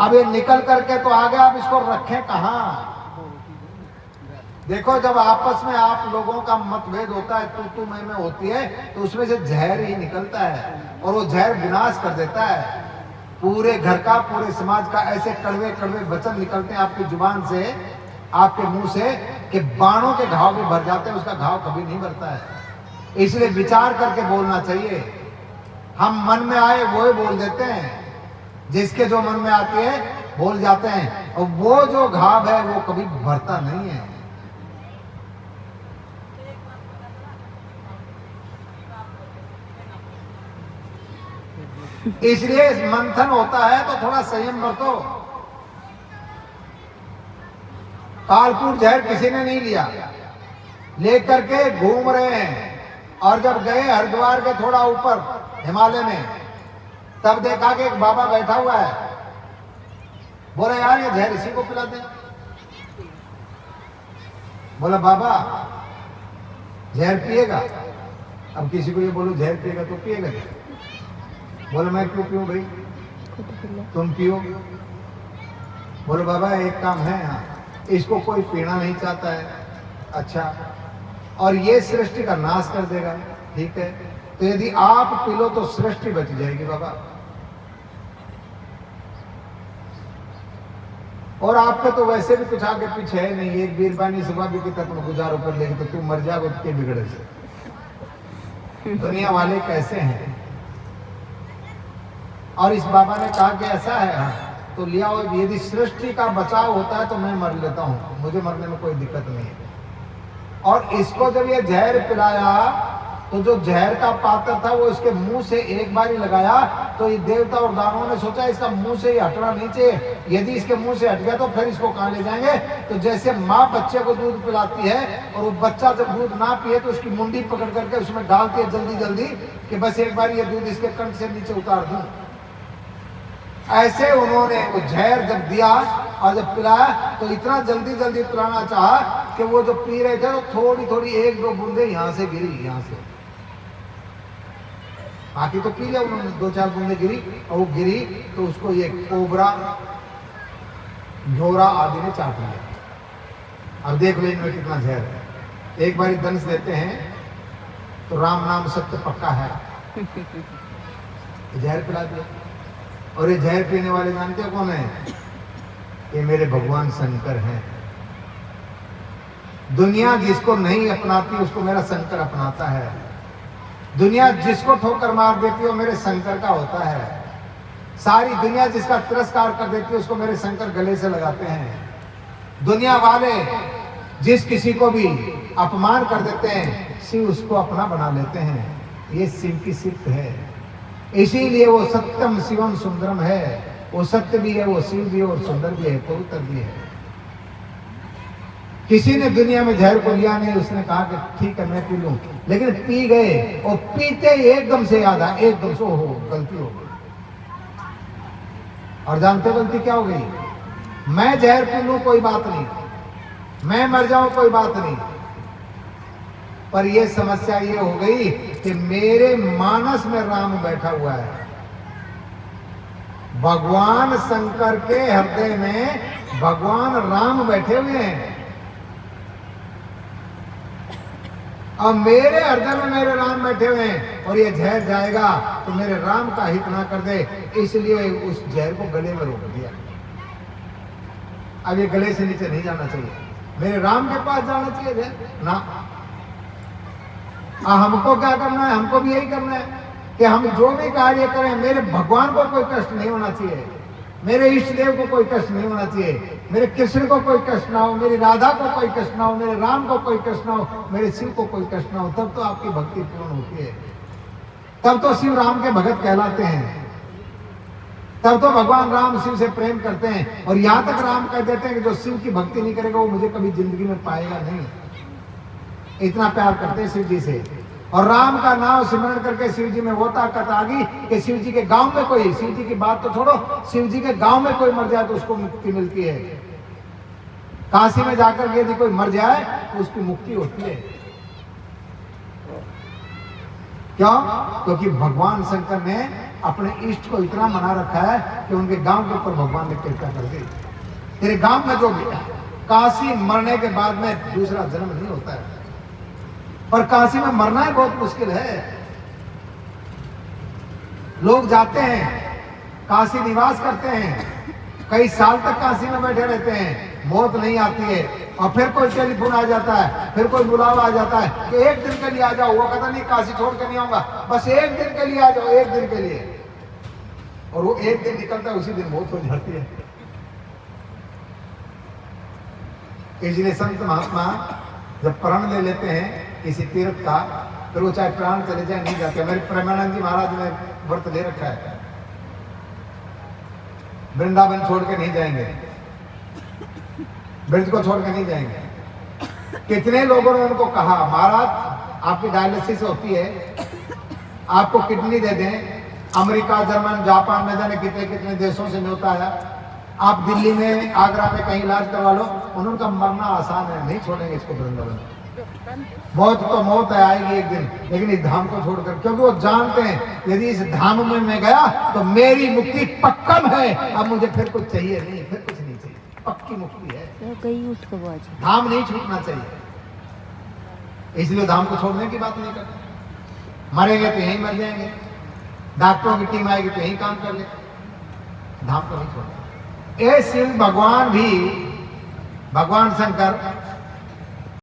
अब ये निकल करके तो आ गया, अब इसको रखें कहां? देखो, जब आपस में आप लोगों का मतभेद होता है, तू मैं होती है, तो उसमें से जहर ही निकलता है और वो जहर विनाश कर देता है पूरे घर का, पूरे समाज का। ऐसे कड़वे कड़वे वचन निकलते हैं आपकी जुबान से, आपके मुंह से, कि बाणों के घाव भी भर जाते हैं, उसका घाव कभी नहीं भरता है। इसलिए विचार करके बोलना चाहिए। हम मन में आए वो ही बोल देते हैं, जिसके जो मन में आती है बोल जाते हैं, और वो जो घाव है वो कभी भरता नहीं है। इसलिए मंथन होता है तो थोड़ा संयम बरतो। कालकूट जहर किसी ने नहीं लिया, लेकर के घूम रहे हैं, और जब गए हरिद्वार के थोड़ा ऊपर हिमालय में, तब देखा कि एक बाबा बैठा हुआ है। बोला यार ये जहर इसी को पिला दे। बोला बाबा जहर पिएगा? अब किसी को ये बोलो जहर पिएगा तो पिएगा। बोले मैं क्यों पीऊं भाई, तुम पियो। बोले बाबा एक काम है, यहाँ इसको कोई पीना नहीं चाहता है, अच्छा, और ये सृष्टि का नाश कर देगा, ठीक है, तो यदि आप पी लो तो सृष्टि बच जाएगी बाबा, और आपके तो वैसे भी कुछ आगे पीछे है नहीं, एक बीरबानी सुबह भी की तक गुजारो कर लेगी तो तू मर जाओ के बिगड़े से। दुनिया वाले कैसे हैं। और इस बाबा ने कहा कि ऐसा है तो लिया, और यदि सृष्टि का बचाव होता है तो मैं मर लेता हूं, मुझे मरने में कोई दिक्कत नहीं है। और इसको जब ये जहर पिलाया तो जो जहर का पात्र था वो इसके मुंह से एक बार ही लगाया, तो ये देवता और दानवों ने सोचा इसका मुंह से ही हटना नहीं चाहिए, यदि इसके मुंह से हट गया तो फिर इसको कहां ले जाएंगे। तो जैसे माँ बच्चे को दूध पिलाती है और वो बच्चा जब दूध ना पिए तो उसकी मुंडी पकड़ करके उसमें डालती है जल्दी जल्दी कि बस एक बार ये दूध इसके कंठ से नीचे उतार दूं, ऐसे उन्होंने वो जहर जब दिया और जब पिलाया तो इतना जल्दी जल्दी पिलाना चाहा कि वो जो पी रहे थे तो थोड़ी थोड़ी एक दो बूंदे यहां से गिरी, यहां से, बाकी तो पी लिया उन्होंने, दो चार बूंदे गिरी, और वो गिरी तो उसको ये कोबरा घोड़ा आदि ने चाट लिया। अब देख लो इनमें कितना जहर है। एक बार दंश देते हैं तो राम नाम सत्य पक्का है, जहर पिला दिया। और ये जहर पीने वाले जानते हो कौन है? ये मेरे भगवान शंकर हैं। दुनिया जिसको नहीं अपनाती उसको मेरा शंकर अपनाता है, दुनिया जिसको ठोकर मार देती है वो मेरे शंकर का होता है, सारी दुनिया जिसका तिरस्कार कर देती है उसको मेरे शंकर गले से लगाते हैं। दुनिया वाले जिस किसी को भी अपमान कर देते हैं शिव उसको अपना बना लेते हैं, ये शिव की सिफ्त है। इसीलिए वो सत्यम शिवम सुंदरम है, वो सत्य भी है, वो शिव भी है, और सुंदर भी है, पवित्र भी है। किसी ने दुनिया में जहर को लिया नहीं, उसने कहा कि ठीक है मैं पी लूं, लेकिन पी गए और पीते एकदम से याद आया, एकदम से हो गलती हो गई। और जानते गलती क्या हो गई? मैं जहर पी लूं कोई बात नहीं, मैं मर जाऊं कोई बात नहीं, पर यह समस्या ये हो गई कि मेरे मानस में राम बैठा हुआ है, भगवान शंकर के हृदय में भगवान राम बैठे हुए हैं, और मेरे हृदय में मेरे राम बैठे हुए हैं, और ये जहर जाएगा तो मेरे राम का हित ना कर दे, इसलिए उस जहर को गले में रोक दिया। अब ये गले से नीचे नहीं जाना चाहिए, मेरे राम के पास जाना चाहिए जहर ना। हमको क्या करना है? हमको भी यही करना है कि हम जो भी कार्य करें मेरे भगवान को कोई कष्ट नहीं होना चाहिए, मेरे इष्ट देव को कोई कष्ट नहीं होना चाहिए, मेरे कृष्ण को कोई कष्ट ना हो, मेरी राधा को कोई कष्ट ना हो, मेरे राम को कोई कष्ट ना हो, मेरे शिव को कोई कष्ट ना हो। तब तो आपकी भक्ति पूर्ण होती है, तब तो शिव राम के भगत कहलाते हैं, तब तो भगवान राम शिव से प्रेम करते हैं। और यहां तक राम कह देते हैं कि जो शिव की भक्ति नहीं करेगा वो मुझे कभी जिंदगी में पाएगा नहीं, इतना प्यार करते हैं शिव जी से। और राम का नाम सिमरण करके शिव जी में वो ताकत आ गई कि शिव जी के गांव में कोई, शिव जी की बात तो छोड़ो, शिव जी के गांव में कोई मर जाए तो उसको मुक्ति मिलती है। काशी में जाकर यदि कोई मर जाए तो उसकी मुक्ति होती है। क्यों? क्योंकि भगवान शंकर ने अपने इष्ट को इतना मना रखा है कि उनके गांव के ऊपर भगवान ने कृपा कर दी। तेरे गांव में जो भी काशी मरने के बाद में दूसरा जन्म नहीं होता है, और काशी में मरना ही बहुत मुश्किल है। लोग जाते हैं, काशी निवास करते हैं, कई साल तक काशी में बैठे रहते हैं, मौत नहीं आती है, और फिर कोई टेलीफोन आ जाता है, फिर कोई बुलावा आ जाता है कि एक दिन के लिए आ जाओ। वो कहता नहीं काशी छोड़ के नहीं आऊंगा, बस एक दिन के लिए आ जाओ, एक दिन के लिए। और वो एक दिन निकलता है, उसी दिन मौत हो जाती है। इसलिए संत महात्मा जब प्रण ले लेते हैं किसी तीर्थ का, फिर वो चाहे प्राण चले जाए नहीं जाते। मेरे प्रेमानंद जी महाराज ने व्रत ले रखा है, वृंदावन छोड़ के नहीं जाएंगे, ब्रज को छोड़ के नहीं जाएंगे। कितने लोगों ने उनको कहा महाराज आपकी डायलिसिस होती है, आपको किडनी दे दें, अमेरिका, जर्मन, जापान, न जाने कितने कितने देशों से न्योता है, आप दिल्ली में, आगरा में कहीं इलाज करवा लो। उन्होंने कहा मरना आसान है, नहीं छोड़ेंगे इसको वृंदावन। मौत तो मौत है, आएगी एक दिन, लेकिन इस धाम को छोड़कर, क्योंकि वो जानते हैं यदि इस धाम में मैं गया तो मेरी मुक्ति पक्कम है, अब मुझे फिर कुछ चाहिए नहीं, फिर कुछ नहीं चाहिए, पक्की मुक्ति है। धाम नहीं छूटना चाहिए, इसलिए धाम को छोड़ने की बात नहीं करते। मरेंगे तो यहीं मर जाएंगे, डॉक्टरों की टीम आएगी तो यहीं काम कर ले, धाम को नहीं छोड़ना। ये शिव भगवान भी, भगवान शंकर